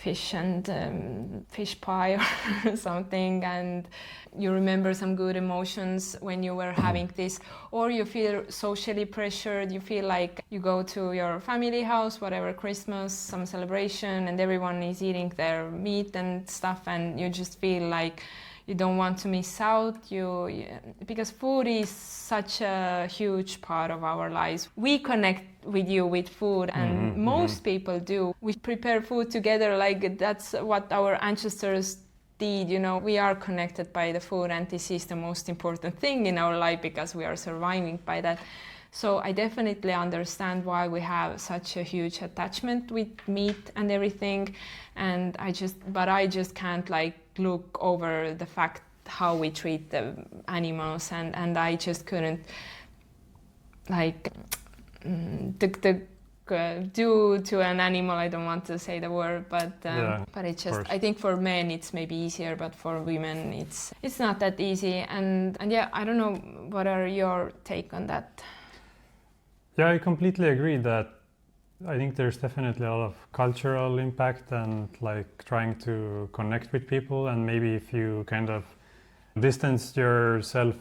fish and fish pie or something, and you remember some good emotions when you were having this, or you feel socially pressured, you feel like you go to your family house, whatever, Christmas, some celebration, and everyone is eating their meat and stuff, and you just feel like you don't want to miss out, because food is such a huge part of our lives. We connect with you with food, and most people do. We prepare food together, like that's what our ancestors did, you know. We are connected by the food, and this is the most important thing in our life because we are surviving by that. So I definitely understand why we have such a huge attachment with meat and everything, and I just can't like look over the fact how we treat the animals, and I just couldn't like do to an animal. I don't want to say the word, but it's just, I think for men it's maybe easier, but for women it's not that easy, and yeah, I don't know, what are your take on that? Yeah, I completely agree that I think there's definitely a lot of cultural impact and like trying to connect with people, and maybe if you kind of distance yourself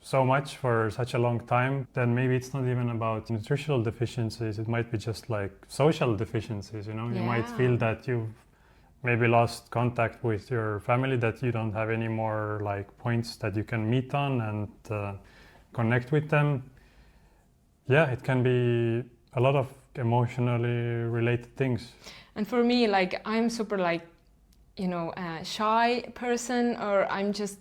so much for such a long time, then maybe it's not even about nutritional deficiencies, it might be just like social deficiencies, you know. You might feel that you've maybe lost contact with your family, that you don't have any more like points that you can meet on and connect with them. Yeah, it can be a lot of emotionally related things. And for me, like, I'm super like, you know, a shy person, or I'm just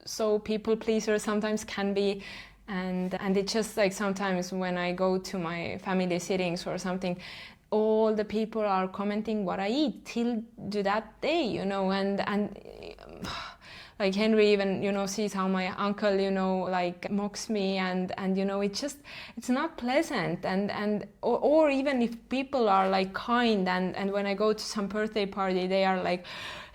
so people pleaser sometimes can be, and it's just like sometimes when I go to my family sittings or something, all the people are commenting what I eat till to that day, you know, and like Henry even, you know, sees how my uncle, you know, like mocks me, and you know, it's not pleasant, or even if people are like kind, and when I go to some birthday party, they are like,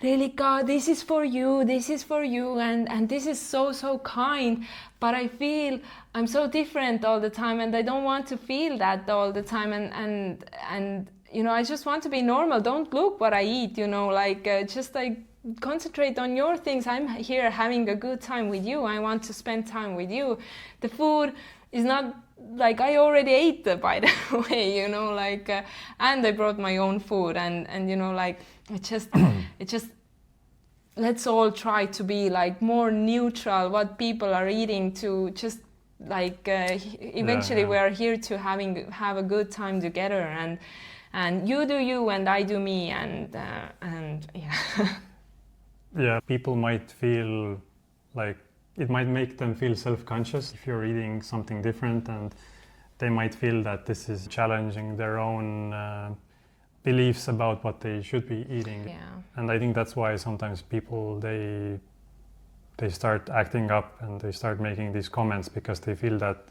Reelyka, this is for you, and this is so kind, but I feel I'm so different all the time, and I don't want to feel that all the time, and you know, I just want to be normal. Don't look what I eat, you know, like just like concentrate on your things. I'm here having a good time with you. I want to spend time with you. The food is not like I already ate it, by the way, you know, like and I brought my own food, and you know, like it just let's all try to be like more neutral what people are eating, to just like eventually we are here to have a good time together, and you do you and I do me, and yeah. Yeah, people might feel like it might make them feel self-conscious if you're eating something different, and they might feel that this is challenging their own beliefs about what they should be eating. Yeah. And I think that's why sometimes people, they start acting up and they start making these comments because they feel that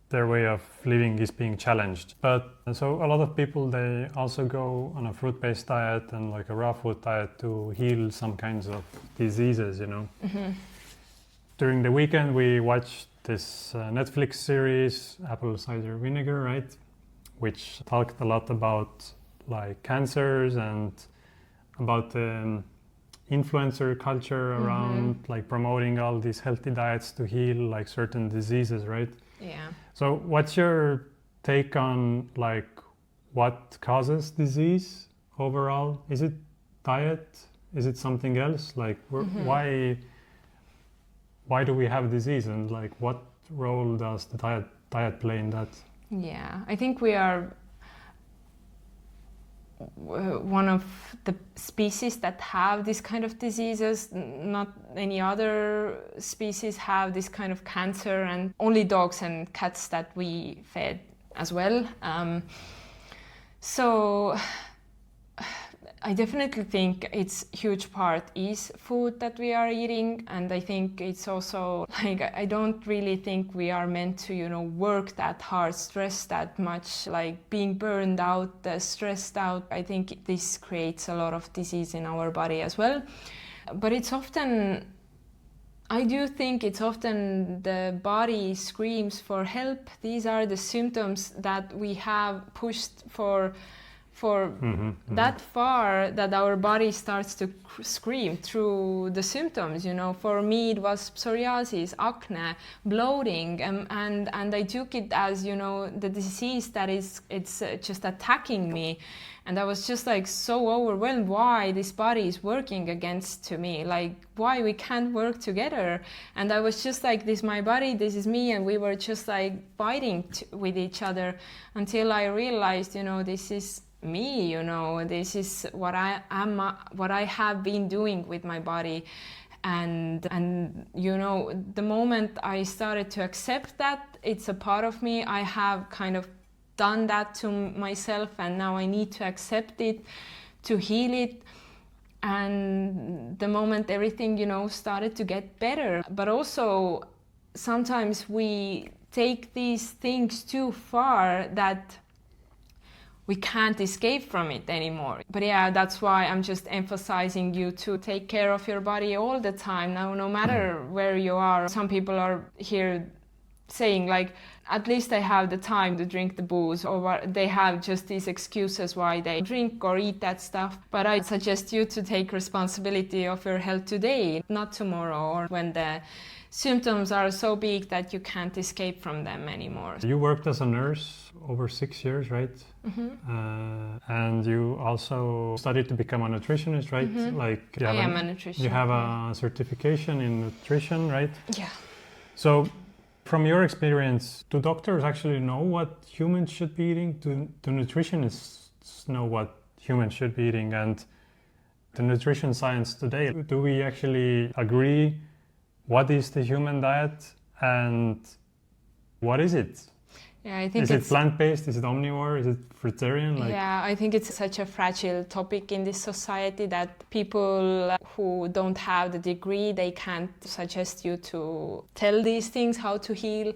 their way of living is being challenged. But so a lot of people, they also go on a fruit-based diet and like a raw food diet to heal some kinds of diseases, you know. Mm-hmm. During the weekend, we watched this Netflix series, Apple Cider Vinegar, right? Which talked a lot about like cancers and about the influencer culture around like promoting all these healthy diets to heal like certain diseases, right? Yeah. So what's your take on like what causes disease overall? Is it diet? Is it something else? Like why do we have disease, and like what role does the diet play in that? Yeah, I think we are one of the species that have this kind of diseases. Not any other species have this kind of cancer, and only dogs and cats that we fed as well. So I definitely think it's huge part is food that we are eating, and I think it's also like I don't really think we are meant to, you know, work that hard, stress that much, like being burned out, stressed out. I think this creates a lot of disease in our body as well. But it's often, I do think it's often the body screams for help. These are the symptoms that we have pushed for for that far that our body starts to scream through the symptoms, you know. For me, it was psoriasis, acne, bloating, and I took it as, you know, the disease that it's just attacking me. And I was just like so overwhelmed why this body is working against to me, like why we can't work together. And I was just like, this is my body, this is me, and we were just like fighting with each other until I realized, you know, this is me, you know, this is what I am, what I have been doing with my body. And you know, the moment I started to accept that it's a part of me, I have kind of done that to myself, and now I need to accept it, to heal it. And the moment everything, you know, started to get better. But also sometimes we take these things too far that we can't escape from it anymore. But yeah, that's why I'm just emphasizing you to take care of your body all the time. Now, no matter where you are, some people are here saying like, at least they have the time to drink the booze, or they have just these excuses why they drink or eat that stuff. But I suggest you to take responsibility of your health today, not tomorrow, or when the symptoms are so big that you can't escape from them anymore. You worked as a nurse over 6 years, right? And you also studied to become a nutritionist, right? Like I am a nutritionist. You have a certification in nutrition, right? Yeah. So from your experience, do doctors actually know what humans should be eating? Do nutritionists know what humans should be eating? And the nutrition science today, do we actually agree what is the human diet and what is it? Yeah, I think is it plant-based? Is it omnivore? Is it fruitarian? Yeah, I think it's such a fragile topic in this society that people who don't have the degree, they can't suggest you to tell these things, how to heal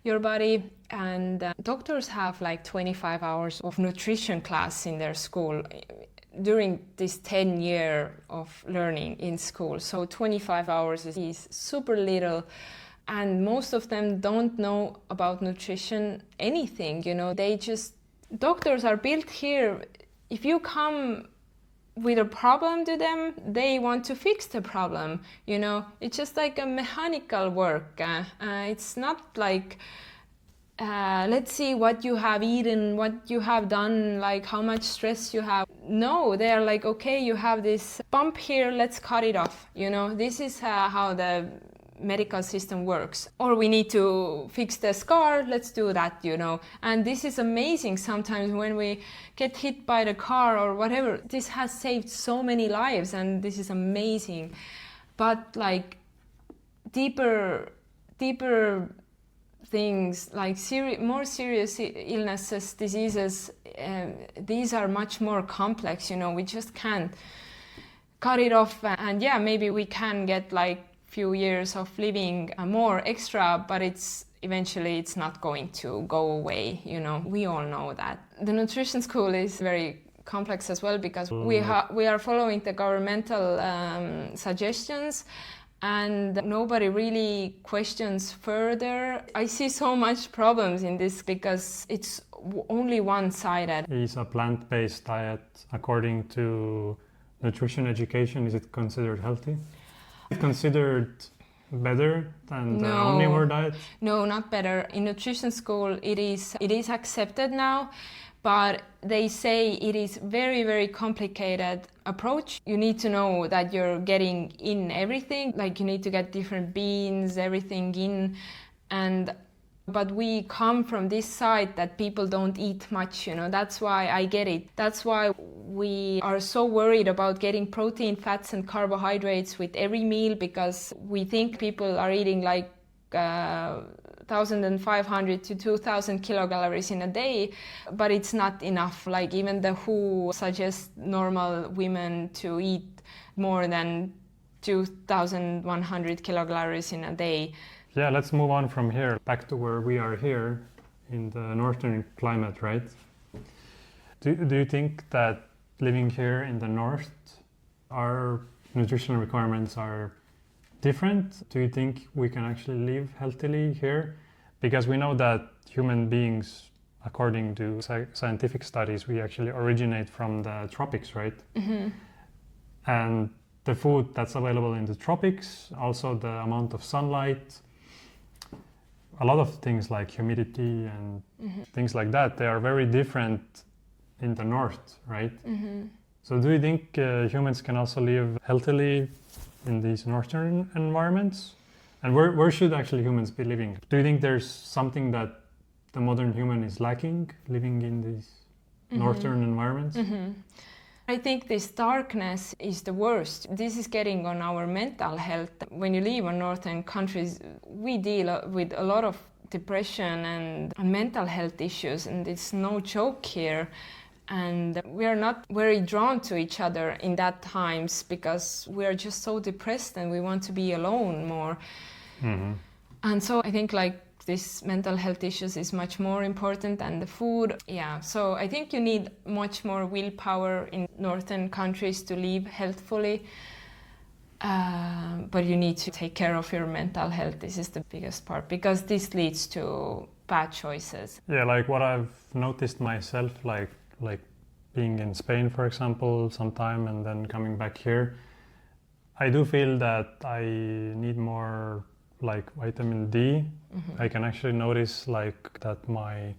your body. And doctors have like 25 hours of nutrition class in their school during this 10 year of learning in school. So 25 hours is super little. And most of them don't know about nutrition anything, you know. Doctors are built here. If you come with a problem to them, they want to fix the problem, you know. It's just like a mechanical work. It's not like, let's see what you have eaten, what you have done, like how much stress you have. No, they're like, okay, you have this bump here, let's cut it off, you know. This is how the medical system works. Or we need to fix the scar, let's do that, you know. And this is amazing sometimes when we get hit by the car or whatever. This has saved so many lives and this is amazing. But like deeper things, like more serious illnesses, diseases, these are much more complex, you know. We just can't cut it off. And yeah, maybe we can get like few years of living more extra, but eventually it's not going to go away, you know. We all know that. The nutrition school is very complex as well because we are following the governmental suggestions and nobody really questions further. I see so much problems in this because it's only one-sided. Is a plant-based diet, according to nutrition education, is it considered healthy? Considered better than the omnivore diet? No, not better. In nutrition school, it is accepted now, but they say it is very, very complicated approach. You need to know that you're getting in everything, like you need to get different beans, everything in, but we come from this side that people don't eat much, you know. That's why I get it. That's why we are so worried about getting protein, fats and carbohydrates with every meal, because we think people are eating like 1,500 to 2,000 kilocalories in a day, but it's not enough. Like even the WHO suggests normal women to eat more than 2,100 kilocalories in a day. Yeah, let's move on from here, back to where we are here in the northern climate, right? Do you think that living here in the north, our nutritional requirements are different? Do you think we can actually live healthily here? Because we know that human beings according to scientific studies, we actually originate from the tropics, right? And the food that's available in the tropics, also the amount of sunlight, a lot of things like humidity and things like that, they are very different in the north, right? So do you think humans can also live healthily in these northern environments? And where should actually humans be living? Do you think there's something that the modern human is lacking living in these northern environments? I think this darkness is the worst. This is getting on our mental health. When you live in northern countries, we deal with a lot of depression and mental health issues, and it's no joke here. And we are not very drawn to each other in that times because we are just so depressed and we want to be alone more. And so I think like this mental health issues is much more important than the food. Yeah, so I think you need much more willpower in northern countries to live healthfully. But you need to take care of your mental health. This is the biggest part because this leads to bad choices. Yeah, like what I've noticed myself, like being in Spain, for example, sometime and then coming back here, I do feel that I need more like vitamin D. I can actually notice like that my,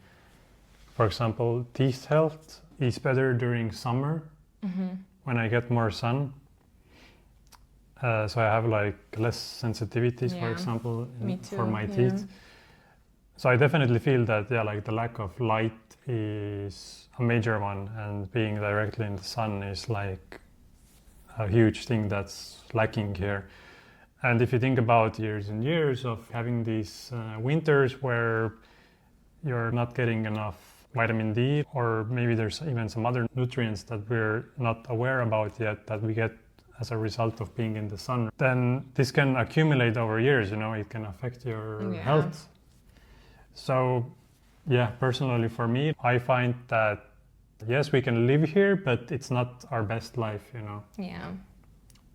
for example, teeth health is better during summer when I get more sun. So I have like less sensitivities, for example, for my teeth. So I definitely feel that, like the lack of light is a major one, and being directly in the sun is like a huge thing that's lacking here. And if you think about years and years of having these winters where you're not getting enough vitamin D, or maybe there's even some other nutrients that we're not aware about yet that we get as a result of being in the sun, then this can accumulate over years, it can affect your health. So personally for me, I find that yes, we can live here, but it's not our best life,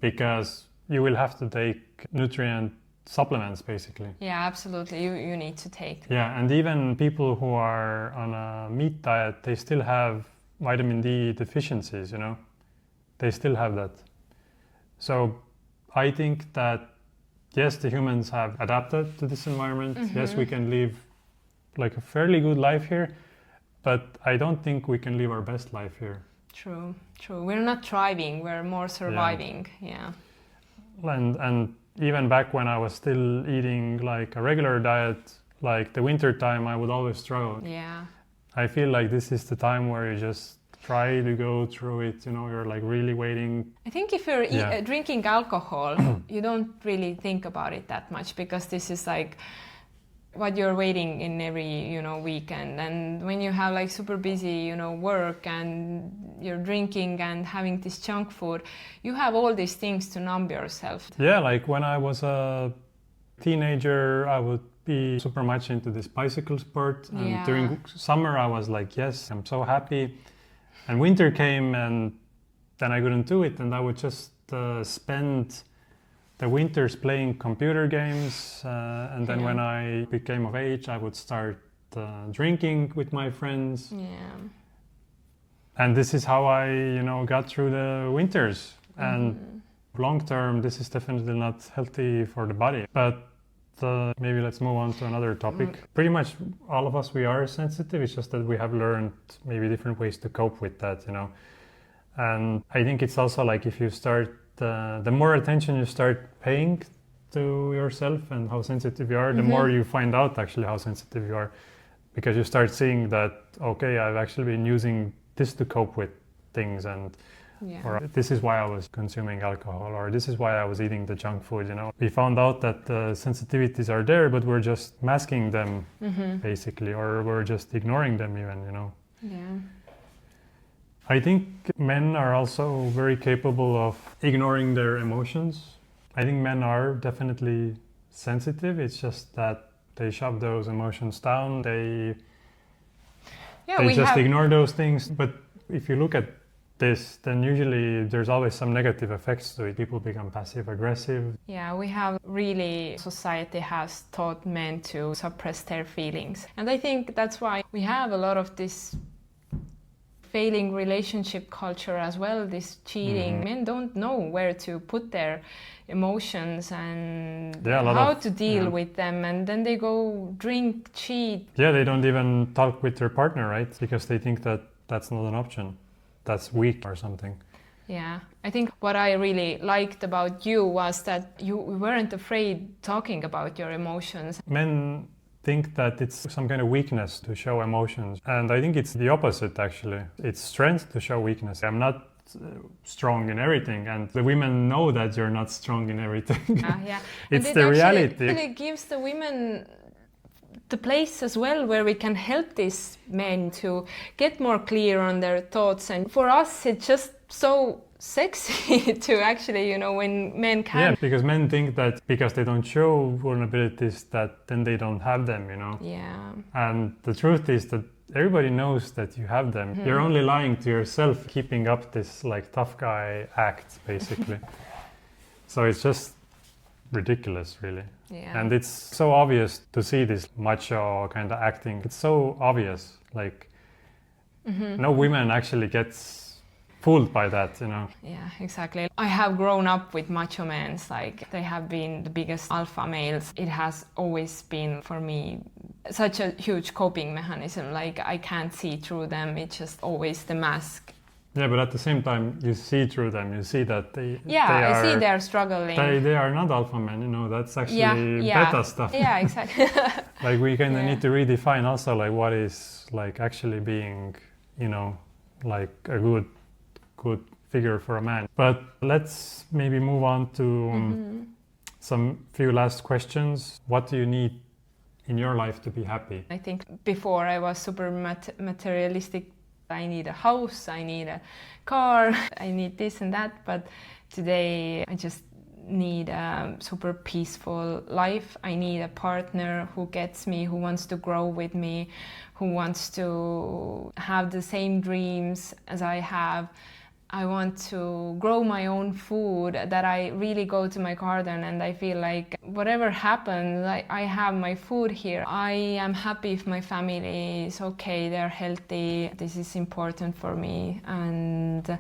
because you will have to take nutrient supplements basically. Yeah, absolutely. You need to take. Yeah, and even people who are on a meat diet, they still have vitamin D deficiencies, They still have that. So I think that yes, the humans have adapted to this environment. Yes, we can live like a fairly good life here, but I don't think we can live our best life here. True. We're not thriving, we're more surviving. Yeah. And even back when I was still eating like a regular diet, like the winter time, I would always struggle. Yeah. I feel like this is the time where you just try to go through it, you're like really waiting. I think if you're drinking alcohol, you don't really think about it that much because this is like what you're waiting in every, weekend. And when you have like super busy, work and you're drinking and having this junk food, you have all these things to numb yourself. Yeah, like when I was a teenager, I would be super much into this bicycle sport. And during summer, I was like, yes, I'm so happy. And winter came and then I couldn't do it. And I would just spend the winters playing computer games, and then when I became of age, I would start drinking with my friends. Yeah. And this is how I, got through the winters. And long term, this is definitely not healthy for the body. But maybe let's move on to another topic. Pretty much all of us, we are sensitive. It's just that we have learned maybe different ways to cope with that, And I think it's also like if you start the more attention you start paying to yourself and how sensitive you are, the more you find out actually how sensitive you are, because you start seeing that, okay, I've actually been using this to cope with things, and or this is why I was consuming alcohol, or this is why I was eating the junk food. We found out that the sensitivities are there, but we're just masking them basically, or we're just ignoring them even. Yeah. I think men are also very capable of ignoring their emotions. I think men are definitely sensitive. It's just that they shove those emotions down. They just ignore those things. But if you look at this, then usually there's always some negative effects to it. People become passive aggressive. Yeah, we have really, society has taught men to suppress their feelings. And I think that's why we have a lot of this failing relationship culture as well, this cheating. Men don't know where to put their emotions and how to deal with them, and then they go drink, cheat. Yeah, they don't even talk with their partner, right? Because they think that that's not an option. That's weak or something. Yeah, I think what I really liked about you was that you weren't afraid talking about your emotions. Men think that it's some kind of weakness to show emotions, and I think it's the opposite actually. It's strength to show weakness. I'm not strong in everything, and the women know that you're not strong in everything. Yeah. It's the reality. It really gives the women the place as well where we can help these men to get more clear on their thoughts, and for us it's just so sexy to actually, you know, when men can. Yeah, because men think that because they don't show vulnerabilities that then they don't have them, you know. Yeah. And the truth is that everybody knows that you have them. You're only lying to yourself, keeping up this like tough guy act basically. So it's just ridiculous really. Yeah. And it's so obvious to see this macho kind of acting. It's so obvious, like no women actually gets fooled by that, you know. Yeah, exactly. I have grown up with macho men, like they have been the biggest alpha males. It has always been for me such a huge coping mechanism, like I can't see through them, it's just always the mask. Yeah, but at the same time you see through them, you see that they I see they're struggling. They are not alpha men, you know, that's actually beta stuff. Yeah, exactly. Like we kind of need to redefine also like what is like actually being, you know, like a good figure for a man. But let's maybe move on to some few last questions. What do you need in your life to be happy? I think before I was super materialistic. I need a house, I need a car, I need this and that. But today I just need a super peaceful life. I need a partner who gets me, who wants to grow with me, who wants to have the same dreams as I have. I want to grow my own food, that I really go to my garden and I feel like whatever happens, I have my food here. I am happy if my family is okay, they're healthy. This is important for me. And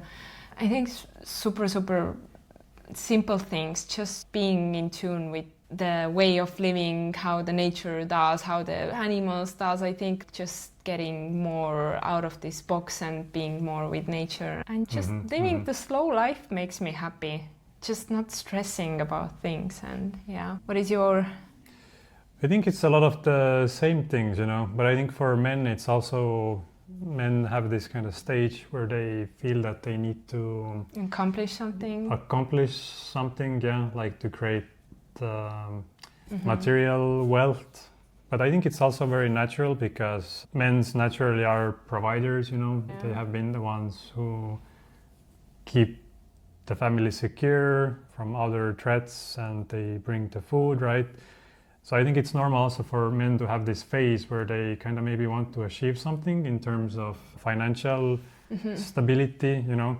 I think super, super simple things, just being in tune with the way of living, how the nature does, how the animals does. I think just getting more out of this box and being more with nature and just living the slow life makes me happy. Just not stressing about things. And yeah, what is your... I think it's a lot of the same things, you know, but I think for men it's also, men have this kind of stage where they feel that they need to accomplish something, yeah, like to create material wealth. But I think it's also very natural because men naturally are providers, you know. They have been the ones who keep the family secure from other threats and they bring the food, right? So I think it's normal also for men to have this phase where they kind of maybe want to achieve something in terms of financial stability, you know.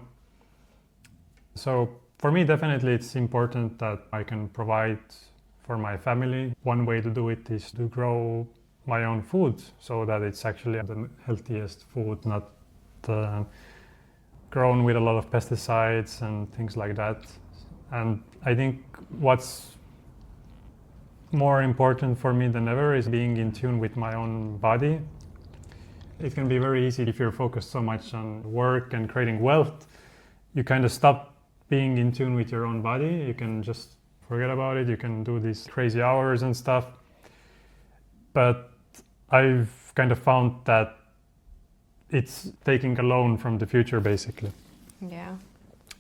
So for me, definitely it's important that I can provide for my family. One way to do it is to grow my own food so that it's actually the healthiest food, not grown with a lot of pesticides and things like that. And I think what's more important for me than ever is being in tune with my own body. It can be very easy if you're focused so much on work and creating wealth, you kind of stop being in tune with your own body. You can just forget about it. You can do these crazy hours and stuff. But I've kind of found that it's taking a loan from the future, basically. Yeah.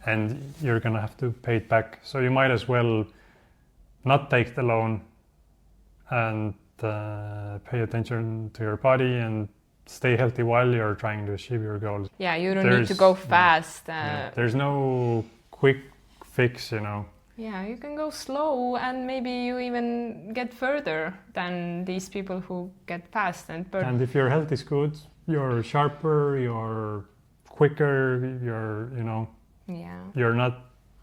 And you're going to have to pay it back. So you might as well not take the loan and pay attention to your body and stay healthy while you're trying to achieve your goals. Yeah, you don't need to go fast. There's no quick fix, you know. Yeah, you can go slow and maybe you even get further than these people who get fast. And if your health is good, you're sharper, you're quicker. You're, Yeah.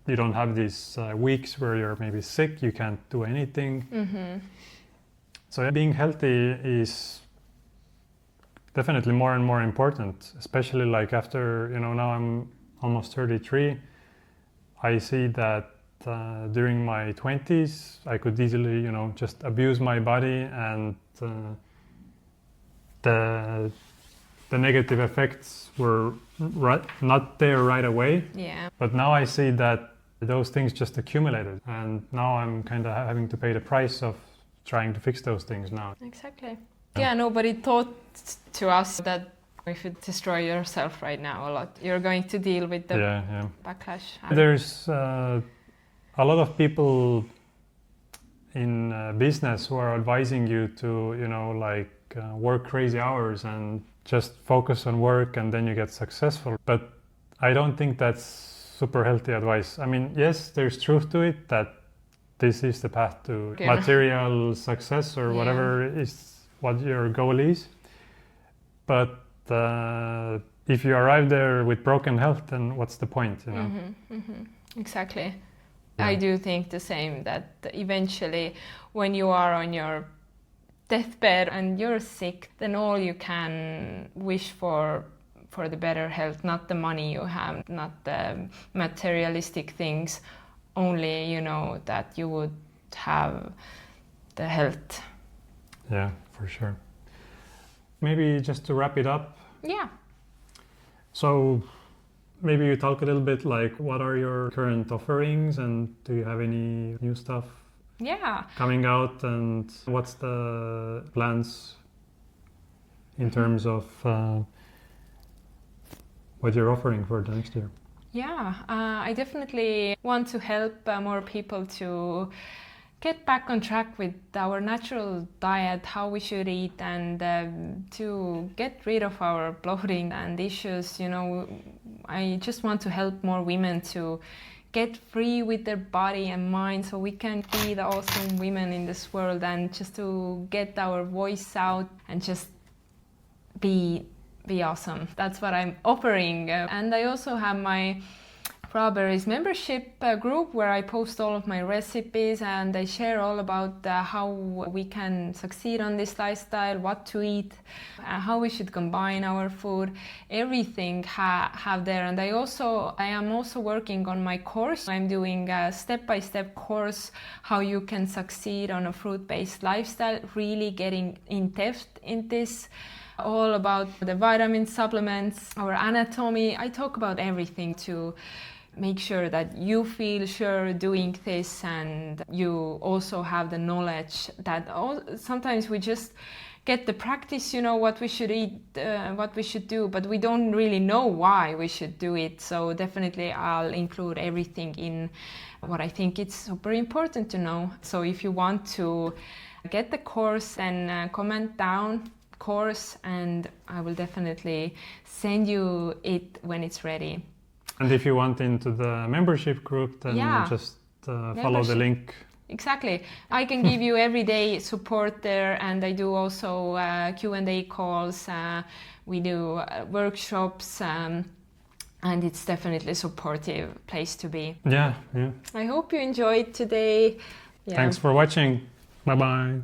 you don't have these weeks where you're maybe sick, you can't do anything. Mm-hmm. So being healthy is definitely more and more important, especially like after, now I'm almost 33. I see that during my 20s, I could easily, just abuse my body, and the negative effects were not there right away. Yeah. But now I see that those things just accumulated, and now I'm kind of having to pay the price of trying to fix those things now. Exactly. Yeah, nobody thought to us that if you destroy yourself right now a lot, you're going to deal with the backlash. There's a lot of people in business who are advising you to, work crazy hours and just focus on work and then you get successful. But I don't think that's super healthy advice. I mean, yes, there's truth to it that this is the path to material success or whatever is what your goal is. But if you arrive there with broken health, then what's the point, Mm-hmm, mm-hmm. Exactly. Yeah. I do think the same, that eventually when you are on your deathbed and you're sick, then all you can wish for the better health, not the money you have, not the materialistic things, only, that you would have the health. Yeah, for sure. Maybe just to wrap it up. Yeah. So maybe you talk a little bit like what are your current offerings and do you have any new stuff coming out, and what's the plans in terms of what you're offering for the next year? Yeah, I definitely want to help more people to get back on track with our natural diet, how we should eat, and to get rid of our bloating and issues. I just want to help more women to get free with their body and mind so we can be the awesome women in this world, and just to get our voice out and just be awesome. That's what I'm offering. And I also have my Strawberries membership group where I post all of my recipes and I share all about how we can succeed on this lifestyle, what to eat, how we should combine our food, everything have there. And I am also working on my course. I'm doing a step-by-step course how you can succeed on a fruit-based lifestyle, really getting in depth in this. All about the vitamin supplements, our anatomy. I talk about everything to make sure that you feel sure doing this, and you also have the knowledge that sometimes we just get the practice, what we should eat, what we should do, but we don't really know why we should do it. So definitely I'll include everything in what I think it's super important to know. So if you want to get the course, then comment down course and I will definitely send you it when it's ready. And if you want into the membership group, then just follow the link. Exactly. I can give you everyday support there, and I do also Q&A calls. We do workshops, and it's definitely a supportive place to be. Yeah. I hope you enjoyed today. Thanks for watching. Bye-bye.